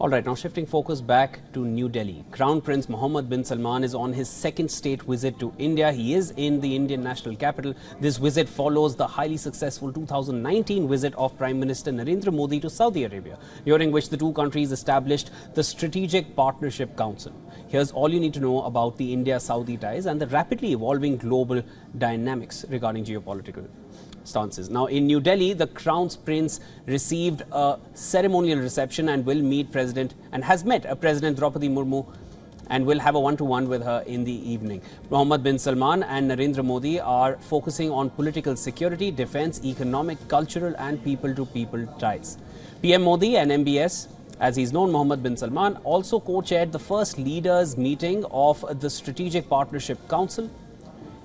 All right, now shifting focus back to New Delhi. Crown Prince Mohammed bin Salman is on his second state visit to India. He is in the Indian national capital. This visit follows the highly successful 2019 visit of Prime Minister Narendra Modi to Saudi Arabia, during which the two countries established the Strategic Partnership Council. Here's all you need to know about the India-Saudi ties and the rapidly evolving global dynamics regarding geopolitical stances. Now, in New Delhi, the Crown Prince received a ceremonial reception and will meet has met President Draupadi Murmu and will have a one-to-one with her in the evening. Mohammed bin Salman and Narendra Modi are focusing on political security, defense, economic, cultural and people-to-people ties. PM Modi and MBS, as he's known, Mohammed bin Salman, also co-chaired the first leaders meeting of the Strategic Partnership Council.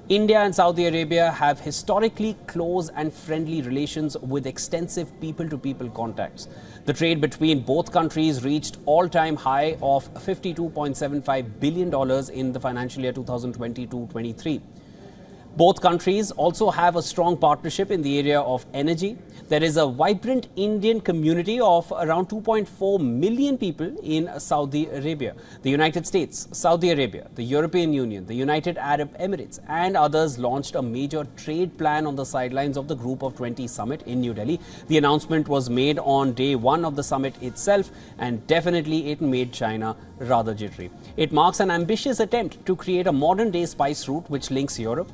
India and Saudi Arabia have historically close and friendly relations with extensive people-to-people contacts. The trade between both countries reached all-time high of $52.75 billion in the financial year 2022-23. Both countries also have a strong partnership in the area of energy. There is a vibrant Indian community of around 2.4 million people in Saudi Arabia. The United States, Saudi Arabia, the European Union, the United Arab Emirates and others launched a major trade plan on the sidelines of the Group of 20 summit in New Delhi. The announcement was made on day one of the summit itself, and definitely it made China rather jittery. It marks an ambitious attempt to create a modern-day spice route which links Europe,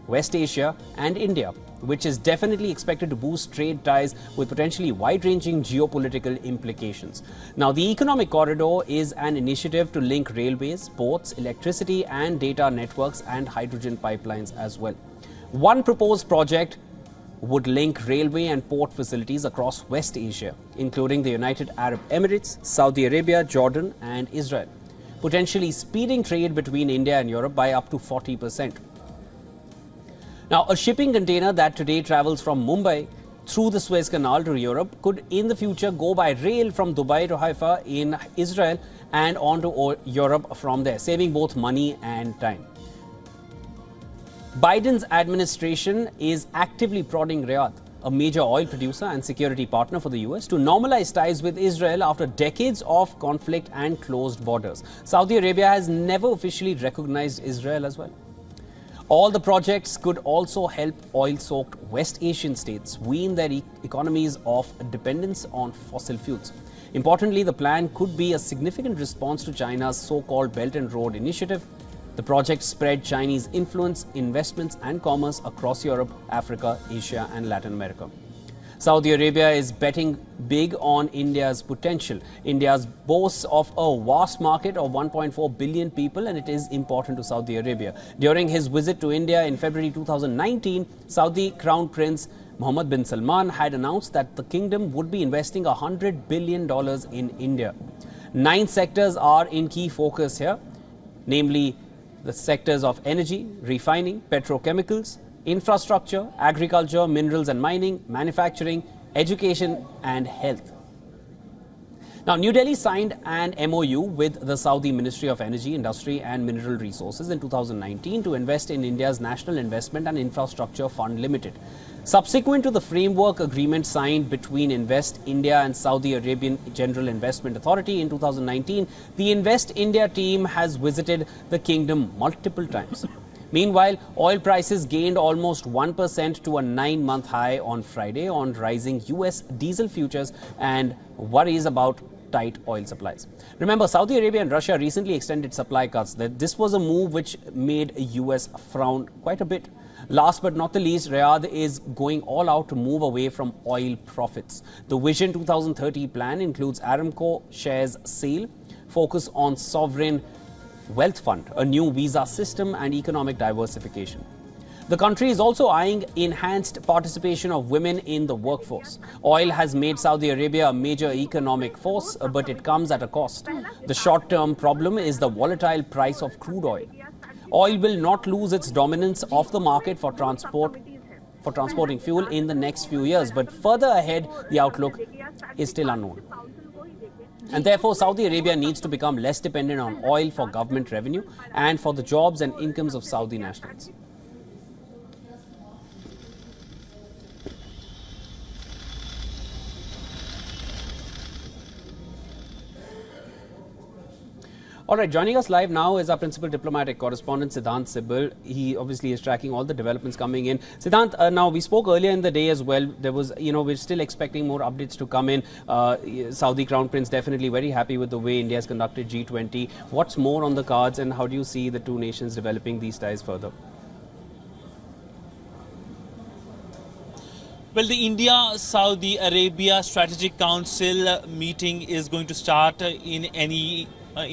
West Asia and India, which is definitely expected to boost trade ties with potentially wide-ranging geopolitical implications. Now, the economic corridor is an initiative to link railways, ports, electricity and data networks and hydrogen pipelines as well. One proposed project would link railway and port facilities across West Asia, including the United Arab Emirates, Saudi Arabia, Jordan and Israel, potentially speeding trade between India and Europe by up to 40%. Now, a shipping container that today travels from Mumbai through the Suez Canal to Europe could in the future go by rail from Dubai to Haifa in Israel and on to Europe from there, saving both money and time. Biden's administration is actively prodding Riyadh, a major oil producer and security partner for the US, to normalize ties with Israel after decades of conflict and closed borders. Saudi Arabia has never officially recognized Israel as well. All the projects could also help oil-soaked West Asian states wean their economies off dependence on fossil fuels. Importantly, the plan could be a significant response to China's so-called Belt and Road Initiative. The project spread Chinese influence, investments and commerce across Europe, Africa, Asia and Latin America. Saudi Arabia is betting big on India's potential. India boasts of a vast market of 1.4 billion people, and it is important to Saudi Arabia. During his visit to India in February 2019, Saudi Crown Prince Mohammed bin Salman had announced that the kingdom would be investing $100 billion in India. 9 sectors are in key focus here, namely the sectors of energy, refining, petrochemicals, infrastructure, agriculture, minerals and mining, manufacturing, education and health. Now, New Delhi signed an MOU with the Saudi Ministry of Energy, Industry and Mineral Resources in 2019 to invest in India's National Investment and Infrastructure Fund Limited. Subsequent to the framework agreement signed between Invest India and Saudi Arabian General Investment Authority in 2019, the Invest India team has visited the kingdom multiple times. Meanwhile, oil prices gained almost 1% to a 9-month high on Friday on rising US diesel futures and worries about tight oil supplies. Remember, Saudi Arabia and Russia recently extended supply cuts. This was a move which made US frown quite a bit. Last but not the least, Riyadh is going all out to move away from oil profits. The Vision 2030 plan includes Aramco shares sale, focus on sovereign wealth fund, a new visa system and economic diversification. The country is also eyeing enhanced participation of women in the workforce. Oil has made Saudi Arabia a major economic force, but it comes at a cost. The short-term problem is the volatile price of crude oil. Oil will not lose its dominance of the market for transporting fuel in the next few years, but further ahead, the outlook is still unknown. And therefore, Saudi Arabia needs to become less dependent on oil for government revenue and for the jobs and incomes of Saudi nationals. All right, joining us live now is our principal diplomatic correspondent, Siddhant Sibal. He obviously is tracking all the developments coming in. Siddhant, now we spoke earlier in the day as well. There was, we're still expecting more updates to come in. Saudi Crown Prince definitely very happy with the way India has conducted G20. What's more on the cards, and how do you see the two nations developing these ties further? Well, the India-Saudi Arabia Strategic Council meeting is going to start in any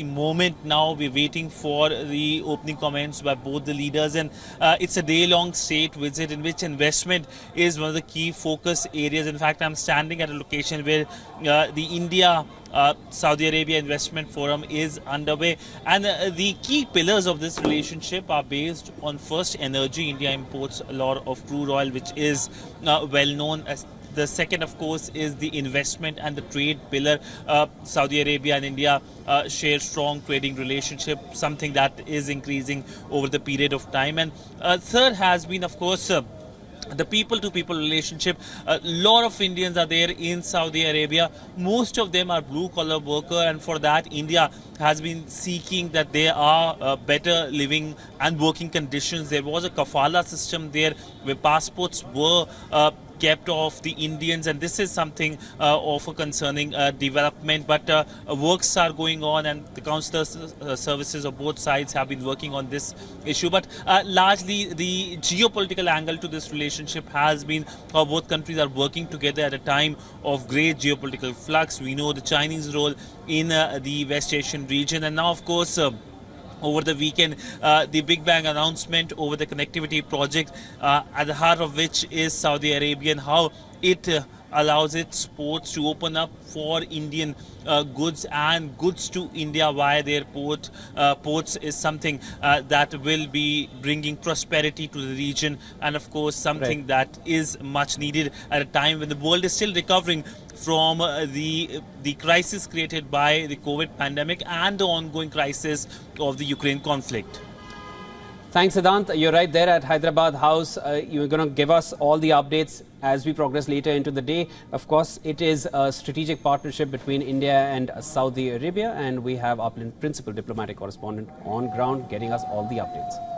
moment now. We're waiting for the opening comments by both the leaders, and it's a day-long state visit in which investment is one of the key focus areas. In fact, I'm standing at a location where the India-Saudi Arabia Investment Forum is underway, and the key pillars of this relationship are based on first energy. India imports a lot of crude oil, which is well known as. The second, of course, is the investment and the trade pillar. Saudi Arabia and India share strong trading relationship, something that is increasing over the period of time. And third has been, of course, the people-to-people relationship. A lot of Indians are there in Saudi Arabia. Most of them are blue-collar worker, and for that, India has been seeking that there are better living and working conditions. There was a kafala system there where passports were kept off the Indians, and this is something of a concerning development. But works are going on, and the consular services of both sides have been working on this issue. But largely, the geopolitical angle to this relationship has been how both countries are working together at a time of great geopolitical flux. We know the Chinese role in the West Asian region, and now, of course, over the weekend, the Big Bang announcement over the connectivity project, at the heart of which is Saudi Arabia, and how it allows its ports to open up for Indian goods and goods to India via their ports is something that will be bringing prosperity to the region, and of course something that is much needed at a time when the world is still recovering from the crisis created by the COVID pandemic and the ongoing crisis of the Ukraine conflict. Thanks, Siddhant. You're right there at Hyderabad House. You're going to give us all the updates as we progress later into the day. Of course, it is a strategic partnership between India and Saudi Arabia, and we have our principal diplomatic correspondent on ground getting us all the updates.